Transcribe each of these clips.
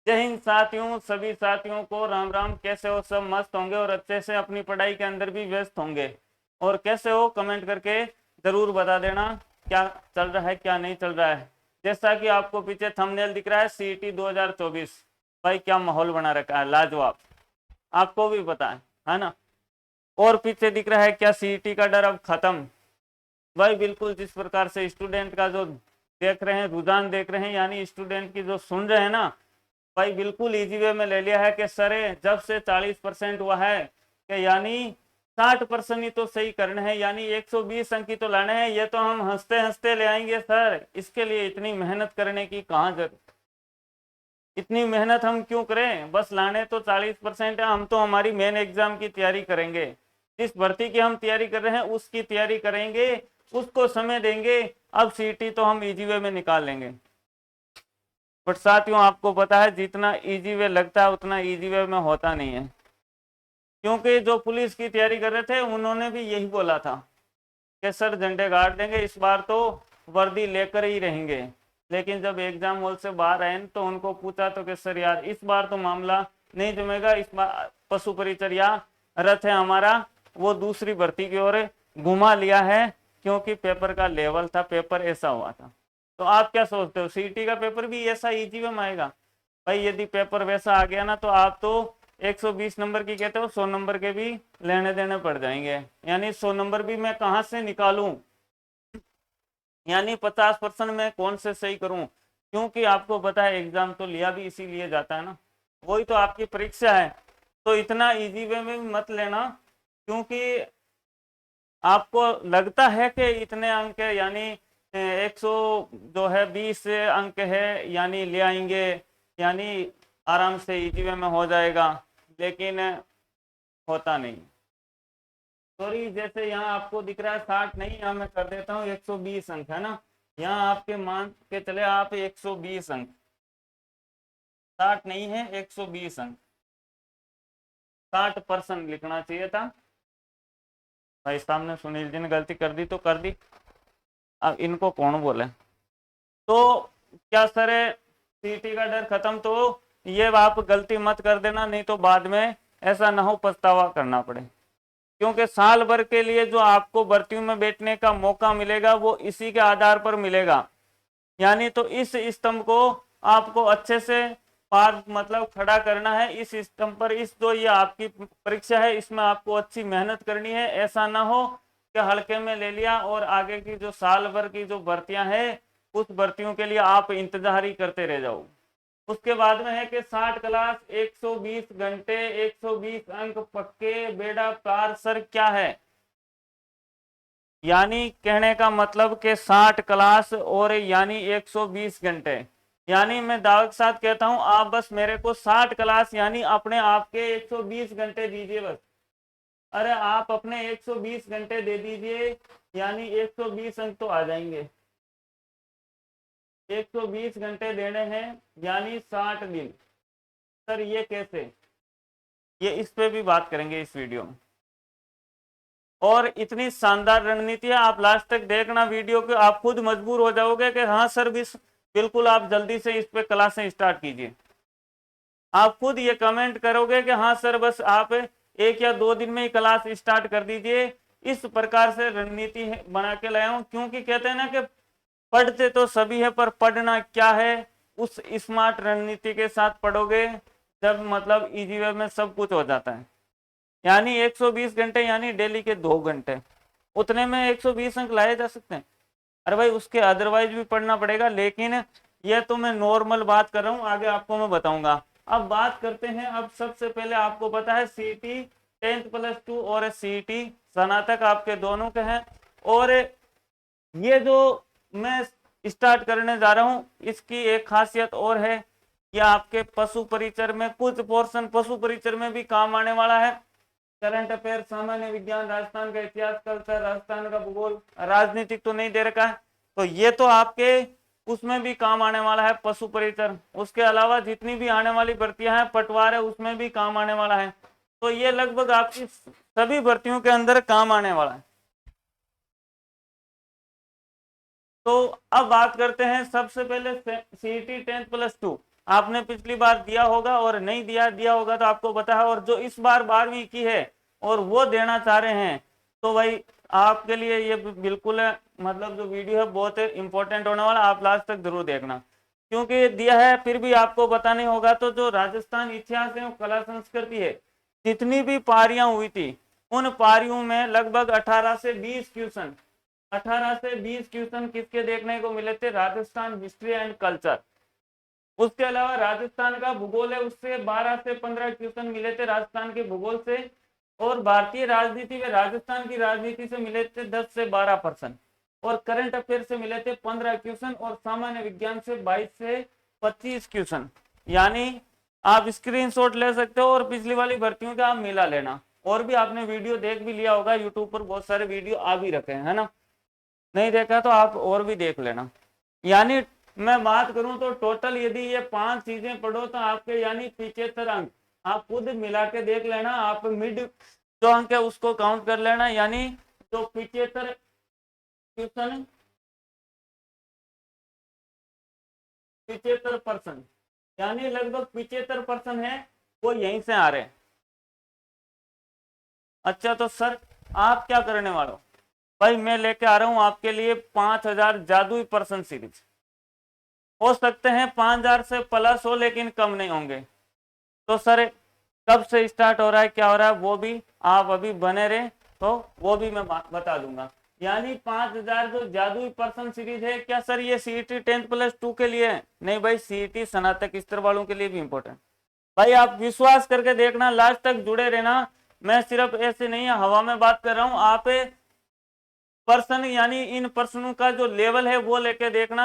जय हिंद साथियों, सभी साथियों को राम राम। कैसे हो? सब मस्त होंगे और अच्छे से अपनी पढ़ाई के अंदर भी व्यस्त होंगे। और कैसे हो कमेंट करके जरूर बता देना क्या चल रहा है क्या नहीं चल रहा है। जैसा कि आपको पीछे थंबनेल दिख रहा है, सीईटी 2024 भाई क्या माहौल बना रखा है, लाजवाब। आपको भी पता है ना। और पीछे दिख रहा है क्या, सीईटी का डर अब खत्म। भाई बिल्कुल जिस प्रकार से स्टूडेंट का जो देख रहे हैं, रुझान देख रहे हैं, यानी स्टूडेंट की जो सुन रहे हैं ना भाई, बिल्कुल इजी वे में ले लिया है कि सर जब से 40% हुआ है कि यानी 60% ही तो सही करने हैं, यानी 120 अंक ही तो लाने हैं। ये तो हम हंसते हंसते ले आएंगे सर, इसके लिए इतनी मेहनत करने की कहाँ जरूरत। इतनी मेहनत हम क्यों करें, बस लाने तो 40% है। हम तो हमारी मेन एग्जाम की तैयारी करेंगे, जिस भर्ती की हम तैयारी कर रहे हैं उसकी तैयारी करेंगे, उसको समय देंगे। अब सीटी तो हम इजी वे में निकाल लेंगे। बट साथियों आपको पता है, जितना इजी वे लगता है उतना इजी वे में होता नहीं है। क्योंकि जो पुलिस की तैयारी कर रहे थे उन्होंने भी यही बोला था कि सर झंडे गाड़ देंगे, इस बार तो वर्दी लेकर ही रहेंगे। लेकिन जब एग्जाम हॉल से बाहर आए तो उनको पूछा तो कि सर यार इस बार तो मामला नहीं जमेगा, इस बार पशु परिचर्या रथ है हमारा, वो दूसरी भर्ती की ओर घुमा लिया है, क्योंकि पेपर का लेवल था, पेपर ऐसा हुआ था। तो आप क्या सोचते हो, सीटी का पेपर भी ऐसा इजी में आएगा? भाई यदि पेपर वैसा आ गया ना तो आप तो 120 नंबर की कहते हो 100 नंबर के भी लेने देने पड़ जाएंगे। यानी 100 नंबर भी मैं कहां से निकालूं, यानी 50% में कौन से सही करूं। क्योंकि आपको पता है एग्जाम तो लिया भी इसीलिए जाता है ना, वही तो आपकी परीक्षा है। तो इतना इजी वे में मत लेना, क्योंकि आपको लगता है कि इतने अंक है, यानी 100 जो है 20 अंक है, यानी ले आएंगे, यानी आराम से इजी वे में हो जाएगा, लेकिन होता नहीं। सॉरी, जैसे यहाँ आपको दिख रहा है 60 नहीं, यहाँ मैं कर देता हूँ 120 अंक है ना। यहाँ आपके मान के चले आप 120 अंक, 60 नहीं है 120 अंक। 60% लिखना चाहिए था। भाई सामने सुनील जी ने गलती कर दी तो कर दी, अब इनको कौन बोले। तो क्या सर सीटी का डर खत्म? तो ये आप गलती मत कर देना, नहीं तो बाद में ऐसा ना हो पछतावा करना पड़े। क्योंकि साल भर के लिए जो आपको भर्तियों में बैठने का मौका मिलेगा वो इसी के आधार पर मिलेगा। यानी तो इस स्तंभ को आपको अच्छे से पार मतलब खड़ा करना है इस स्तंभ पर। इस जो ये आपकी परीक्षा है इसमें आपको अच्छी मेहनत करनी है। ऐसा ना हो कि हल्के में ले लिया और आगे की जो साल भर की जो भर्तियां हैं उस भर्तियों के लिए आप इंतजार ही करते रह जाओ। उसके बाद में है कि 60 क्लास 120 घंटे 120 अंक पक्के, बेड़ा पार। सर क्या है, यानी कहने का मतलब कि 60 क्लास और यानी 120 घंटे, यानी मैं दावे के साथ कहता हूं आप बस मेरे को 60 क्लास यानी अपने आप के 120 घंटे दीजिए बस। अरे आप अपने 120 घंटे दे दीजिए, यानी 120 अंक तो आ जाएंगे। 120 घंटे देने हैं यानी 60 दिन। सर ये कैसे, ये इस पे भी बात करेंगे इस वीडियो में। और इतनी शानदार रणनीति है, आप लास्ट तक देखना वीडियो को, आप खुद मजबूर हो जाओगे कि हाँ सर बिल्कुल आप जल्दी से इस पे क्लासें स्टार्ट कीजिए। आप खुद ये कमेंट करोगे कि हाँ सर बस आप 1 या 2 दिन में ही क्लास स्टार्ट कर दीजिए। इस प्रकार से रणनीति बना के लाया हूं, क्योंकि कहते हैं ना कि पढ़ते तो सभी है पर पढ़ना क्या है, उस स्मार्ट रणनीति के साथ पढ़ोगे जब मतलब इजी वे में सब कुछ हो जाता है। यानी 120 घंटे यानी डेली के 2 घंटे, उतने में 120 अंक लाए जा सकते हैं। अरे भाई उसके अदरवाइज भी पढ़ना पड़ेगा, लेकिन यह तो मैं नॉर्मल बात कर रहा हूँ, आगे आपको मैं बताऊंगा। अब बात करते हैं, अब सबसे पहले आपको पता है सीटी 10+2 और सीटी स्नातक आपके दोनों के हैं। और ये जो मैं स्टार्ट करने जा रहा हूँ इसकी एक खासियत और है, कि आपके पशु परिचर में कुछ पोर्शन पशु परिचर में भी काम आने वाला है। करंट अफेयर, सामान्य विज्ञान, राजस्थान का इतिहास, कल्चर, राजस्थान का भूगोल, राजनीतिक तो नहीं दे रखा है, तो ये तो आपके उसमें भी काम आने वाला है पशु परिचर। उसके अलावा जितनी भी आने वाली भर्तियां हैं, पटवार है उसमें भी काम आने वाला है। तो ये लगभग आपकी सभी भर्तियों के अंदर काम आने वाला है। तो अब बात करते हैं सबसे पहले सीईटी 10+2। आपने पिछली बार दिया होगा और नहीं दिया होगा तो आपको पता है, और जो इस बार 12वीं की है और वो देना चाह रहे हैं तो भाई आपके लिए ये बिल्कुल मतलब जो वीडियो है बहुत इंपॉर्टेंट होने वाला, आप लास्ट तक जरूर देखना, क्योंकि दिया है फिर भी आपको पता नहीं होगा। तो जो राजस्थान इतिहास एवं कला संस्कृति है, जितनी भी पारियां हुई थी उन पारियों में लगभग 18 से 20 क्वेश्चन 18 से 20 क्वेश्चन किसके देखने को मिले थे? Rajasthan history and culture. उसके अलावा राजस्थान का भूगोल है, उससे 12 से 15 क्वेश्चन मिले थे राजस्थान के भूगोल से, और भारतीय राजनीति में राजस्थान की राजनीति से मिले थे 10 से 12%, और करंट अफेयर से मिले थे 15 क्वेश्चन, और सामान्य विज्ञान से 22 से 25 क्वेश्चन। यानी आप स्क्रीनशॉट ले सकते हो और पिछली वाली भर्तियों का आप मिला लेना। और भी आपने वीडियो देख भी लिया होगा, यूट्यूब पर बहुत सारे वीडियो आ भी रखे हैं, है ना? नहीं देखा तो आप और भी देख लेना। यानी मैं बात करूं तो टोटल यदि ये 5 चीजें पढ़ो तो आपके यानी 75 अंक आप खुद मिला के देख लेना। आप मिड जो अंक है उसको काउंट कर लेना, यानी जो 75 क्वेश्चन 75% यानी लगभग 75% है वो यहीं से आ रहे हैं। अच्छा तो सर आप क्या करने वाले हो? भाई मैं लेके आ रहा हूं आपके लिए 5000 जादुई प्रश्न सीरीज। हो सकते हैं 5000 से प्लस हो लेकिन कम नहीं होंगे। तो सर कब से स्टार्ट हो रहा है, क्या हो रहा है, वो भी आप अभी बने रहे तो वो भी मैं बता दूंगा। यानी 5000 जो जादुई प्रश्न सीरीज है, क्या सर ये सीईटी 10+2 के लिए है? नहीं भाई, सीईटी स्नातक स्तर वालों के लिए भी इंपॉर्टेंट। भाई आप विश्वास करके देखना, लास्ट तक जुड़े रहना। मैं सिर्फ ऐसे नहीं है हवा में बात कर रहा हूं, आप प्रश्न यानी इन प्रश्नों का जो लेवल है वो लेके देखना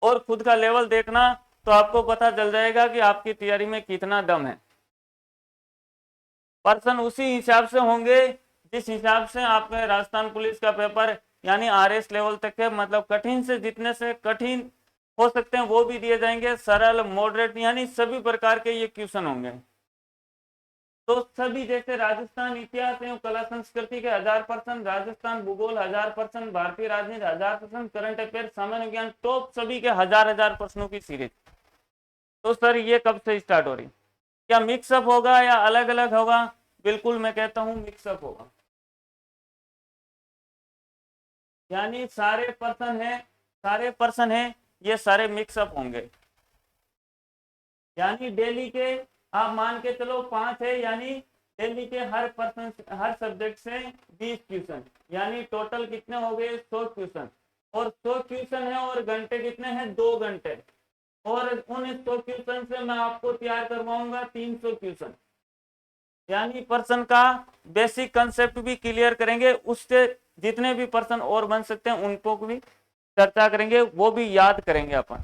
और खुद का लेवल देखना, तो आपको पता चल जाएगा कि आपकी तैयारी में कितना दम है। प्रश्न उसी हिसाब से होंगे जिस हिसाब से आपके राजस्थान पुलिस का पेपर यानी आरएस लेवल तक है, मतलब कठिन से जितने से कठिन हो सकते हैं वो भी दिए जाएंगे, सरल मॉडरेट यानी सभी प्रकार के ये क्वेश्चन होंगे। तो सभी जैसे राजस्थान इतिहास एवं कला संस्कृति के 1000%, राजस्थान भूगोल 1000%, भारतीय राजनीति 1000%, करंट अफेयर, सामान्य विज्ञान, टॉप सभी के 1000 प्रश्नों की सीरीज। तो सर ये कब से स्टार्ट हो रही? क्या मिक्सअप होगा या अलग अलग होगा? बिल्कुल मैं कहता हूं मिक्सअप होगा। यानी सारे पर्सन है ये सारे मिक्सअप होंगे। यानी डेली के आप मान के चलो 5 है, यानी डेली के हर पर्सन हर सब्जेक्ट से 20 क्वेश्चन, यानी टोटल कितने हो गए? 100 क्वेश्चन। और 100 क्वेश्चन है और घंटे कितने हैं? 2 घंटे। और उन 100 क्वेश्चन से मैं आपको तैयार करवाऊंगा 300 क्वेश्चन। यानी पर्सन का बेसिक कंसेप्ट भी क्लियर करेंगे, उससे जितने भी पर्सन और बन सकते हैं उनको भी चर्चा करेंगे, वो भी याद करेंगे अपन।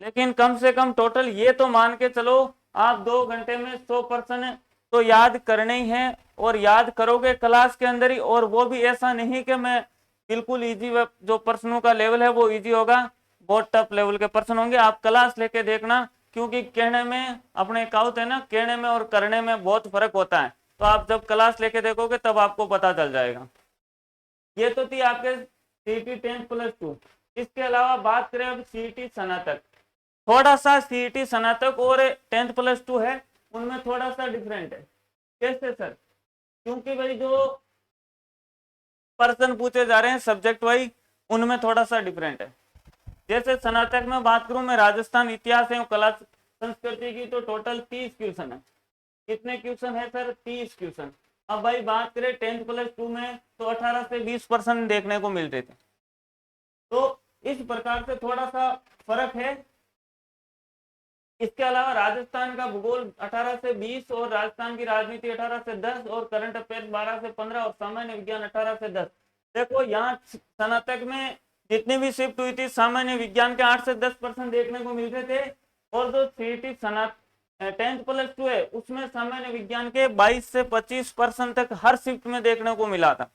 लेकिन कम से कम टोटल ये तो मान के चलो आप 2 घंटे में 100% तो याद करने ही है, और याद करोगे क्लास के अंदर ही। और वो भी ऐसा नहीं कि मैं बिल्कुल इजी, जो प्रश्नों का लेवल है वो इजी होगा, बहुत टफ लेवल के प्रश्न होंगे। आप क्लास लेके देखना, क्योंकि कहने में अपने कहावत है ना, कहने में और करने में बहुत फर्क होता है। तो आप जब क्लास लेके देखोगे तब आपको पता चल जाएगा। ये तो थी आपके सीईटी 10+2। इसके अलावा बात करें अब सीईटी स्नातक, थोड़ा सा सीईटी स्नातक और 10+2 है उनमें थोड़ा सा डिफरेंट है। कैसे सर? क्योंकि भाई जो प्रश्न पूछे जा रहे हैं सब्जेक्ट वाइज उनमें थोड़ा सा डिफरेंट है। जैसे स्नातक में बात करूं मैं, राजस्थान इतिहास एवं कला संस्कृति की, तो टोटल 30 क्वेश्चन है। कितने क्वेश्चन है सर? 30 क्वेश्चन। अब भाई बात करें 10+2 में तो 18 से 20% देखने को मिलते थे। तो इस प्रकार से थोड़ा सा फर्क है। इसके अलावा राजस्थान का भूगोल 18 से 20 और राजस्थान की राजनीति 18 से 10 और करंट अफेयर 12 से 15 और सामान्य विज्ञान 18 से 10। देखो यहाँ स्नातक में जितनी भी शिफ्ट हुई थी सामान्य विज्ञान के 8 से 10% देखने को मिलते थे, और जो सीईटी 10+2 है उसमें सामान्य विज्ञान के 22 से 25% तक हर शिफ्ट में देखने को मिला था।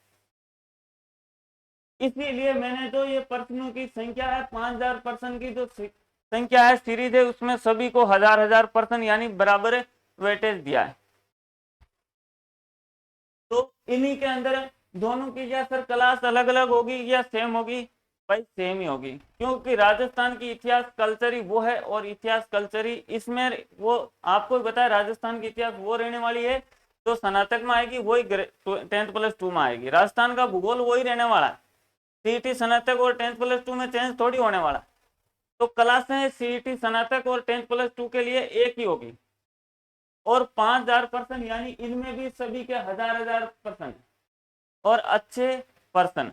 इसीलिए मैंने जो ये प्रश्नों की संख्या है 5000 प्रश्न की जो संख्या है सीरीज है, उसमें सभी को 1000 प्रश्न यानी बराबर वेटेज दिया है। तो इन्हीं के अंदर दोनों की क्या सर क्लास अलग अलग होगी या सेम होगी? भाई सेम ही होगी, क्योंकि राजस्थान की इतिहास कल्चर ही वो है, और इतिहास कल्चर ही इसमें वो आपको भी पता है, राजस्थान की इतिहास वो रहने वाली है जो स्नातक में आएगी, वही 10th+2 में आएगी। राजस्थान का भूगोल वही रहने वाला है। सीईटी स्नातक और 10th+2 में चेंज थोड़ी होने वाला। तो क्लासें सीईटी स्नातक और 10th+2 के लिए एक ही होगी, और 5000 यानी इनमें भी सभी के हजार पर्सन और अच्छे पर्सन।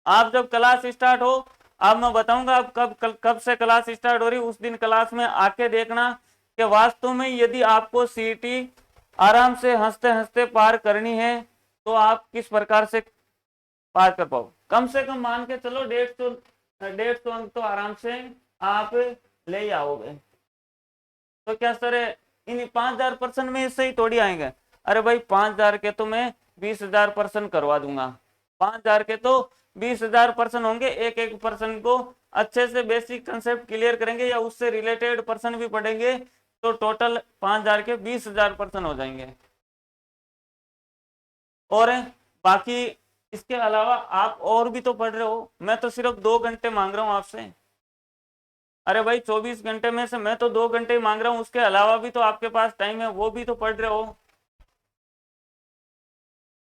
आप जब क्लास स्टार्ट हो, अब मैं बताऊंगा अब कब से क्लास स्टार्ट हो रही, उस दिन क्लास में आके देखना कि वास्तव में यदि आपको सीईटी आराम से हंसते हंसते पार करनी है तो आप किस प्रकार से पार कर पाओ। कम से कम मान के चलो 150 अंक तो आराम से आप ले ही आओगे। तो क्या सर इन 5000 में इससे ही थोड़ी आएंगे? अरे भाई 5000 के तो मैं 20,000 करवा दूंगा। 5000 के तो 20,000 होंगे, एक एक पर्सन को अच्छे से बेसिक कंसेप्ट क्लियर करेंगे या उससे रिलेटेड पर्सन भी पढ़ेंगे, तो टोटल 5000 के 20,000 हो जाएंगे। और बाकी इसके अलावा आप और भी तो पढ़ रहे हो, मैं तो सिर्फ 2 घंटे मांग रहा हूं आपसे। अरे भाई 24 घंटे में से मैं तो 2 घंटे ही मांग रहा हूँ, उसके अलावा भी तो आपके पास टाइम है, वो भी तो पढ़ रहे हो।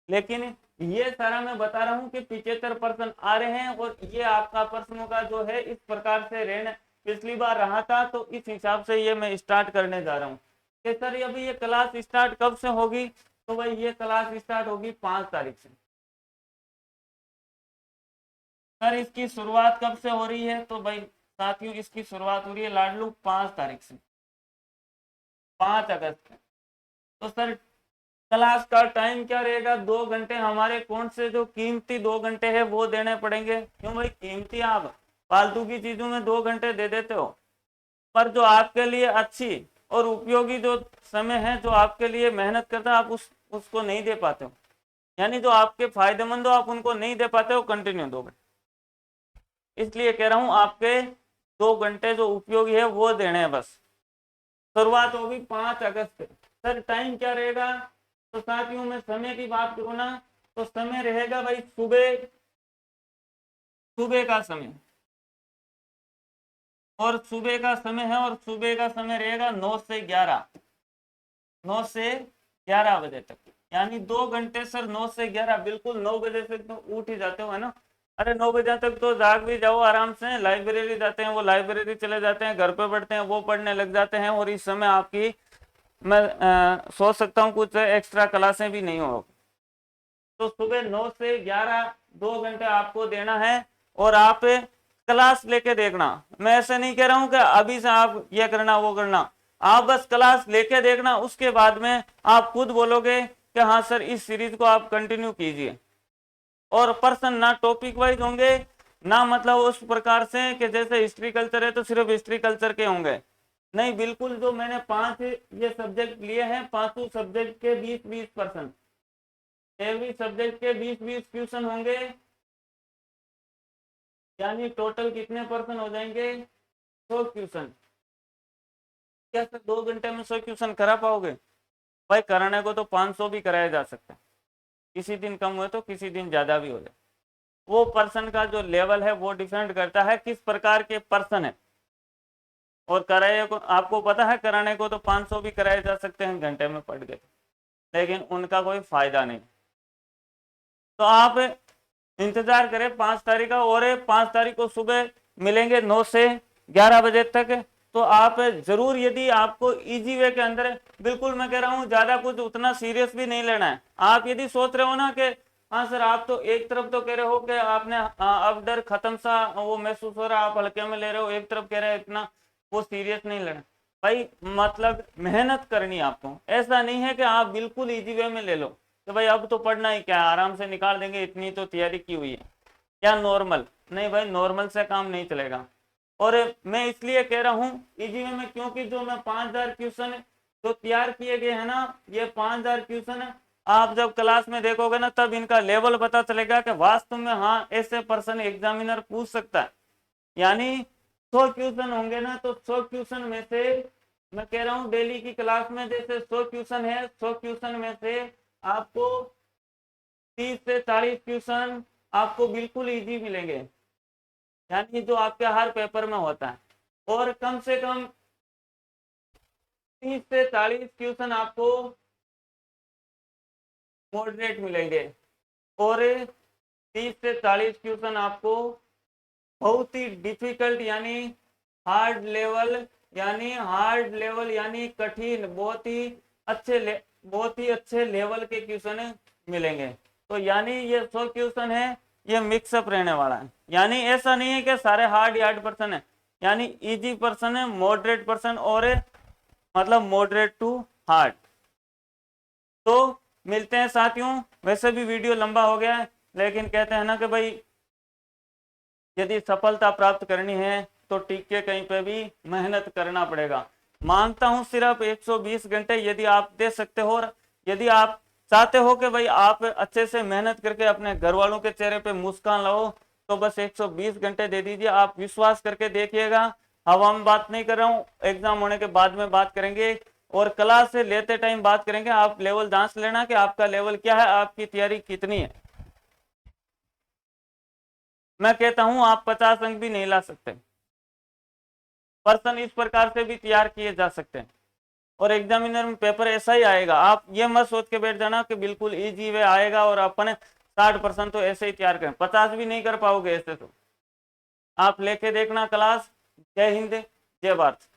लेकिन ये सारा मैं बता रहा हूँ कि 75% आ रहे हैं, और ये आपका प्रश्नों का जो है इस प्रकार से रहना पिछली बार रहा था, तो इस हिसाब से ये मैं स्टार्ट करने जा रहा हूँ कि सर अभी ये क्लास स्टार्ट कब से होगी। तो भाई ये क्लास स्टार्ट होगी 5 तारीख से। सर इसकी शुरुआत कब से हो रही है? तो भाई साथियों इसकी शुरुआत हो रही है लाडलू 5 तारीख से, 5 अगस्त। तो सर क्लास का टाइम क्या रहेगा? 2 घंटे हमारे कौन से जो कीमती 2 घंटे है वो देने पड़ेंगे। क्यों भाई कीमती? आप फालतू की चीजों में 2 घंटे दे देते हो, पर जो आपके लिए अच्छी और उपयोगी जो समय है, जो आपके लिए मेहनत करता है, आप उसको नहीं दे पाते हो। यानी जो आपके फायदेमंद हो आप उनको नहीं दे पाते हो कंटिन्यू 2 घंटे। इसलिए कह रहा हूं आपके 2 घंटे जो उपयोगी है वो देने हैं बस। शुरुआत होगी 5 अगस्त। सर टाइम क्या रहेगा? तो साथियों में समय की बात करूं ना, तो समय रहेगा भाई सुबह, सुबह का समय, और सुबह का समय है, और सुबह का समय रहेगा 9 से 11, 9 से 11 बजे तक। यानी 2 घंटे सर, 9 से 11, बिल्कुल 9 बजे से तो उठ ही जाते हो है ना। अरे 9 बजे तक तो जाग भी जाओ आराम से, लाइब्रेरी जाते हैं वो लाइब्रेरी चले जाते हैं, घर पे पढ़ते हैं वो पढ़ने लग जाते हैं, और इस समय आपकी मैं सोच सकता हूँ कुछ एक्स्ट्रा क्लासें भी नहीं हो। तो सुबह 9 से 11 2 घंटे आपको देना है, और आप क्लास लेके देखना। मैं ऐसे नहीं कह रहा हूं कि अभी से आप ये करना वो करना, आप बस क्लास लेके देखना, उसके बाद में आप खुद बोलोगे कि हाँ सर इस सीरीज को आप कंटिन्यू कीजिए। और पर्सन ना टॉपिक वाइज होंगे, ना मतलब उस प्रकार से कि जैसे हिस्ट्री कल्चर है तो सिर्फ हिस्ट्री कल्चर के होंगे, नहीं, बिल्कुल जो मैंने 5 ये सब्जेक्ट लिए हैं, 5 सब्जेक्ट के 20-20%, एवरी सब्जेक्ट के 20-20 क्वेश्चन होंगे। यानी टोटल कितने पर्सन हो जाएंगे? 100 क्वेश्चन। क्या सर 2 घंटे में 100 क्वेश्चन करा पाओगे? भाई कराने को तो 500 भी कराया जा सकता है, किसी दिन कम हुए तो किसी दिन ज्यादा भी हो जाए। वो पर्सन का जो लेवल है वो डिपेंड करता है किस प्रकार के पर्सन है। और कराए को आपको पता है, कराने को तो 500 भी कराए जा सकते हैं घंटे में पढ़ के, लेकिन उनका कोई फायदा नहीं। तो आप इंतजार करें 5 तारीख का, और 5 तारीख को सुबह मिलेंगे 9 से 11 बजे तक। तो आप जरूर, यदि आपको इजी वे के अंदर, बिल्कुल मैं कह रहा हूँ ज्यादा कुछ उतना सीरियस भी नहीं लेना है। आप यदि सोच रहे हो ना कि हाँ सर, आप तो एक तरफ तो कह रहे हो कि आपने अब डर खत्म सा वो महसूस हो रहा है, आप हल्के में ले रहे हो, एक तरफ कह रहे हो इतना वो सीरियस नहीं लेना। भाई मतलब मेहनत करनी आपको, ऐसा नहीं है कि आप बिल्कुल इजी वे में ले लो तो भाई अब तो पढ़ना ही क्या, आराम से निकाल देंगे, इतनी तो तैयारी की हुई है, क्या नॉर्मल? नहीं भाई, नॉर्मल से काम नहीं चलेगा। और मैं इसलिए कह रहा हूँ इजी वे में, क्योंकि जो मैं 5000 क्वेश्चन जो तैयार किए गए हैं ना, ये 5000 क्वेश्चन आप जब क्लास में देखोगे ना, तब इनका लेवल पता चलेगा कि वास्तव में हाँ ऐसे पर्सन एग्जामिनर पूछ सकता है। यानी 100 क्वेश्चन होंगे ना, तो 100 क्वेश्चन में से मैं कह रहा हूँ डेली की क्लास में जैसे 100 क्वेश्चन है, 100 क्वेश्चन में से आपको 30 से 40 क्वेश्चन आपको बिल्कुल इजी मिलेंगे। यानी जो आपके हर पेपर में होता है, और कम से कम 30 से 40 क्वेश्चन आपको मॉडरेट मिलेंगे और 30 से 40 क्वेश्चन आपको बहुत ही डिफिकल्ट यानी हार्ड लेवल यानी कठिन, बहुत ही अच्छे लेवल के क्वेश्चन मिलेंगे। तो यानी ये 100 क्वेश्चन है, ये मिक्सअप रहने वाला है। यानी ऐसा नहीं है कि सारे हार्ड पर्सन है, यानी इजी पर्सन है, मॉडरेट पर्सन और मतलब मॉडरेट टू हार्ड। तो मिलते हैं साथियों, वैसे भी वीडियो लंबा हो गया है, लेकिन कहते हैं ना कि भाई यदि सफलता प्राप्त करनी है तो टिक के कहीं पे भी मेहनत करना पड़ेगा। मानता हूं सिर्फ 120 घंटे यदि आप दे सकते हो, और यदि आप चाहते हो कि भाई आप अच्छे से मेहनत करके अपने घर वालों के चेहरे पे मुस्कान लाओ, तो बस 120 घंटे दे दीजिए। आप विश्वास करके देखिएगा, हवा में बात नहीं कर रहा हूँ, एग्जाम होने के बाद में बात करेंगे और क्लास से लेते टाइम बात करेंगे। आप लेवल जांच लेना कि आपका लेवल क्या है, आपकी तैयारी कितनी है। मैं कहता हूं आप 50 अंक भी नहीं ला सकते, पर्सन इस प्रकार से भी तैयार किए जा सकते हैं, और एग्जामिनर में पेपर ऐसा ही आएगा। आप ये मत सोच के बैठ जाना कि बिल्कुल इजी वे आएगा और अपन 60% तो ऐसे ही तैयार करें, 50 भी नहीं कर पाओगे ऐसे। तो आप लेके देखना क्लास। जय हिंद, जय भारत।